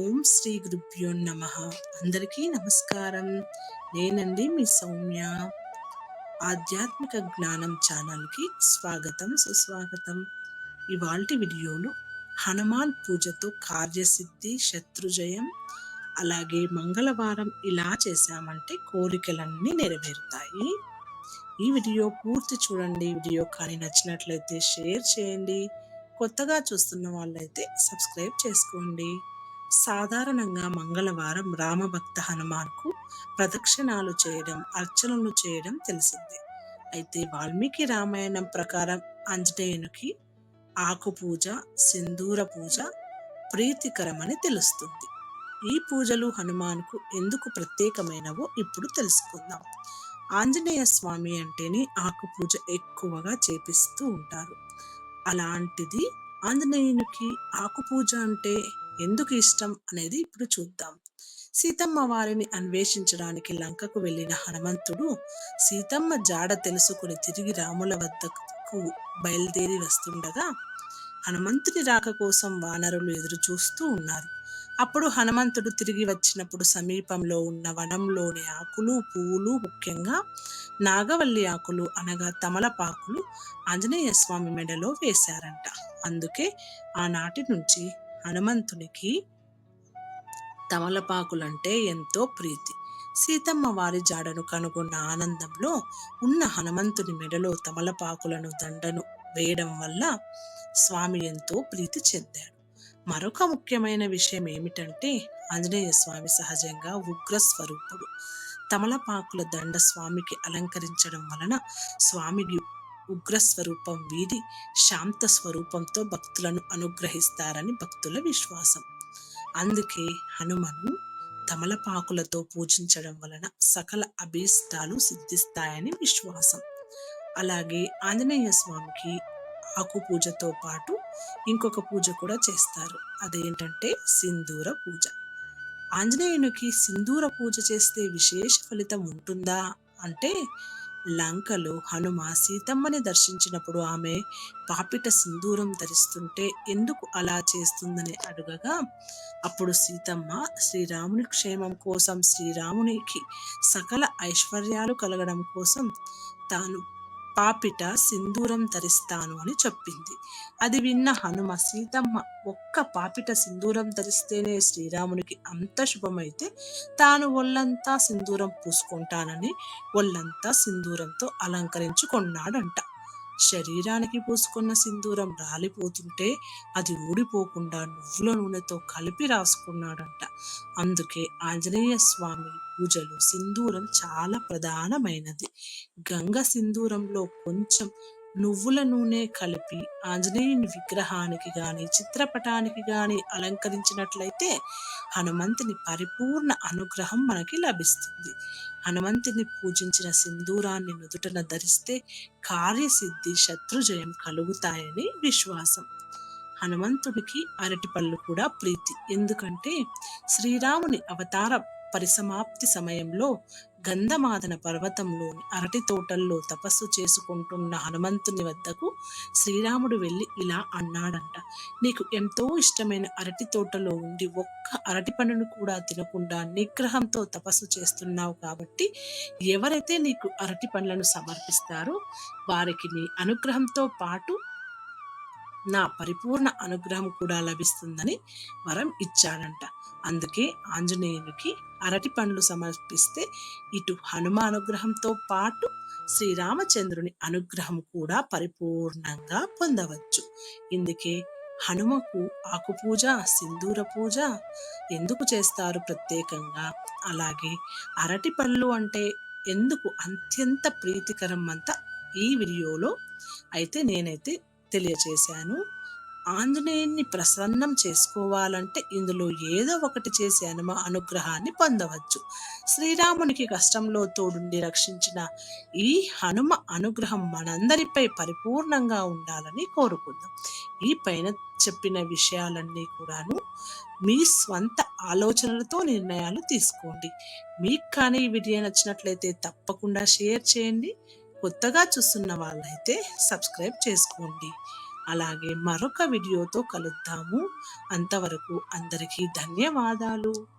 ఓం శ్రీ గురుభ్యో నమః. అందరికీ నమస్కారం. నేనండి మీ సౌమ్య. ఆధ్యాత్మిక జ్ఞానం ఛానల్కి స్వాగతం, సుస్వాగతం. ఇవాల్టి వీడియోలో హనుమాన్ పూజతో కార్యసిద్ధి, శత్రుజయం, అలాగే మంగళవారం ఇలా చేశామంటే కోరికలన్నీ నెరవేరుతాయి. ఈ వీడియో పూర్తి చూడండి. వీడియో కానీ నచ్చినట్లయితే షేర్ చేయండి. కొత్తగా చూస్తున్న వాళ్ళైతే సబ్స్క్రైబ్ చేసుకోండి. సాధారణంగా మంగళవారం రామభక్త హనుమాన్కు ప్రదక్షిణాలు చేయడం, అర్చనలు చేయడం తెలిసిందే. అయితే వాల్మీకి రామాయణం ప్రకారం ఆంజనేయునికి ఆకు పూజ, సింధూర పూజ ప్రీతికరమని తెలుస్తుంది. ఈ పూజలు హనుమాన్కు ఎందుకు ప్రత్యేకమైనవో ఇప్పుడు తెలుసుకుందాం. ఆంజనేయ స్వామి అంటేనే ఆకు పూజ ఎక్కువగా చేపిస్తూ ఉంటారు. అలాంటిది ఆంజనేయునికి ఆకు పూజ అంటే ఎందుకు ఇష్టం అనేది ఇప్పుడు చూద్దాం. సీతమ్మ వారిని అన్వేషించడానికి లంకకు వెళ్ళిన హనుమంతుడు సీతమ్మ జాడ తెలుసుకుని తిరిగి రాముల వద్దకు బయలుదేరి వస్తుండగా హనుమంతుని రాక కోసం వానరులు ఎదురు చూస్తూ ఉన్నారు. అప్పుడు హనుమంతుడు తిరిగి వచ్చినప్పుడు సమీపంలో ఉన్న వనంలోని ఆకులు, పువ్వులు, ముఖ్యంగా నాగవల్లి ఆకులు అనగా తమలపాకులు ఆంజనేయ స్వామి మెడలో వేశారంట. అందుకే ఆనాటి నుంచి హనుమంతునికి తమలపాకులంటే ఎంతో ప్రీతి. సీతమ్మ వారి జాడను కనుగొన్న ఆనందంలో ఉన్న హనుమంతుని మెడలో తమలపాకులను దండను వేయడం వల్ల స్వామి ఎంతో ప్రీతి చెందాడు. మరొక ముఖ్యమైన విషయం ఏమిటంటే ఆంజనేయ స్వామి సహజంగా ఉగ్ర స్వరూపుడు. తమలపాకుల దండ స్వామికి అలంకరించడం వలన స్వామికి ఉగ్రస్వరూపం వీడి శాంత స్వరూపంతో భక్తులను అనుగ్రహిస్తారని భక్తుల విశ్వాసం. అందుకే హనుమను తమలపాకులతో పూజించడం వలన సకల అభీష్టాలు సిద్ధిస్తాయని విశ్వాసం. అలాగే ఆంజనేయ స్వామికి ఆకు పూజతో పాటు ఇంకొక పూజ కూడా చేస్తారు. అదేంటంటే సింధూర పూజ. ఆంజనేయునికి సింధూర పూజ చేస్తే విశేష ఫలితం ఉంటుందా అంటే, లంకలో హనుమ సీతమ్మని దర్శించినప్పుడు ఆమె పాపిట సింధూరం ధరిస్తుంటే ఎందుకు అలా చేస్తుందని అడగగా, అప్పుడు సీతమ్మ శ్రీరాముని క్షేమం కోసం, శ్రీరామునికి సకల ఐశ్వర్యాలు కలగడం కోసం తాను పాపిట సింధూరం ధరిస్తాను అని చెప్పింది. అది విన్న హనుమ సీతమ్మ ఒక్క పాపిట సింధూరం ధరిస్తేనే శ్రీరామునికి అంత శుభమైతే తాను ఒళ్ళంతా సింధూరం పూసుకుంటానని ఒళ్ళంతా సింధూరంతో అలంకరించుకున్నాడంట. శరీరానికి పూసుకున్న సింధూరం రాలిపోతుంటే అది ఊడిపోకుండా నువ్వుల నూనెతో కలిపి రాసుకున్నాడంట. అందుకే ఆంజనేయ స్వామి పూజలు సింధూరం చాలా ప్రధానమైనది. గంగ సింధూరంలో కొంచెం నువ్వుల నూనె కలిపి ఆంజనేయుని విగ్రహానికి గాని, చిత్రపటానికి గాని అలంకరించినట్లయితే హనుమంతుని పరిపూర్ణ అనుగ్రహం మనకి లభిస్తుంది. హనుమంతుని పూజించిన సింధూరాన్ని నుదుటన ధరిస్తే కార్యసిద్ధి, శత్రుజయం కలుగుతాయని విశ్వాసం. హనుమంతుడికి అరటిపళ్ళు కూడా ప్రీతి. ఎందుకంటే శ్రీరాముని అవతార పరిసమాప్తి సమయంలో గంధమాదన పర్వతంలోని అరటి తోటల్లో తపస్సు చేసుకుంటున్న హనుమంతుని వద్దకు శ్రీరాముడు వెళ్ళి ఇలా అన్నాడంట: నీకు ఎంతో ఇష్టమైన అరటి తోటలో ఉండి ఒక్క అరటి పండును కూడా తినకుండా నిగ్రహంతో తపస్సు చేస్తున్నావు కాబట్టి ఎవరైతే నీకు అరటి పండ్లను సమర్పిస్తారో వారికి నీ అనుగ్రహంతో పాటు నా పరిపూర్ణ అనుగ్రహం కూడా లభిస్తుందని వరం ఇచ్చాడంట. అందుకే ఆంజనేయునికి అరటి పండ్లు సమర్పిస్తే ఇటు హనుమ అనుగ్రహంతో పాటు శ్రీరామచంద్రుని అనుగ్రహం కూడా పరిపూర్ణంగా పొందవచ్చు. ఇందుకే హనుమకు ఆకుపూజ, సింధూర పూజ ఎందుకు చేస్తారు ప్రత్యేకంగా, అలాగే అరటి పళ్ళు అంటే ఎందుకు అత్యంత ప్రీతికరం అంతా ఈ వీడియోలో అయితే నేనైతే తెలియచేశాను. ఆంజనేయుని ప్రసన్నం చేసుకోవాలంటే ఇందులో ఏదో ఒకటి చేసి హనుమ అనుగ్రహాన్ని పొందవచ్చు. శ్రీరామునికి కష్టంలో తోడుండి రక్షించిన ఈ హనుమ అనుగ్రహం మనందరిపై పరిపూర్ణంగా ఉండాలని కోరుకుందాం. ఈ పైన చెప్పిన విషయాలన్నీ కూడాను మీ స్వంత ఆలోచనలతో నిర్ణయాలు తీసుకోండి. మీకు కానీ ఈ వీడియో నచ్చినట్లయితే తప్పకుండా షేర్ చేయండి. కొత్తగా చూస్తున్న వాళ్ళైతే సబ్స్క్రైబ్ చేసుకోండి. అలాగే మరొక వీడియోతో కలుద్దాము. అంతవరకు అందరికీ ధన్యవాదాలు.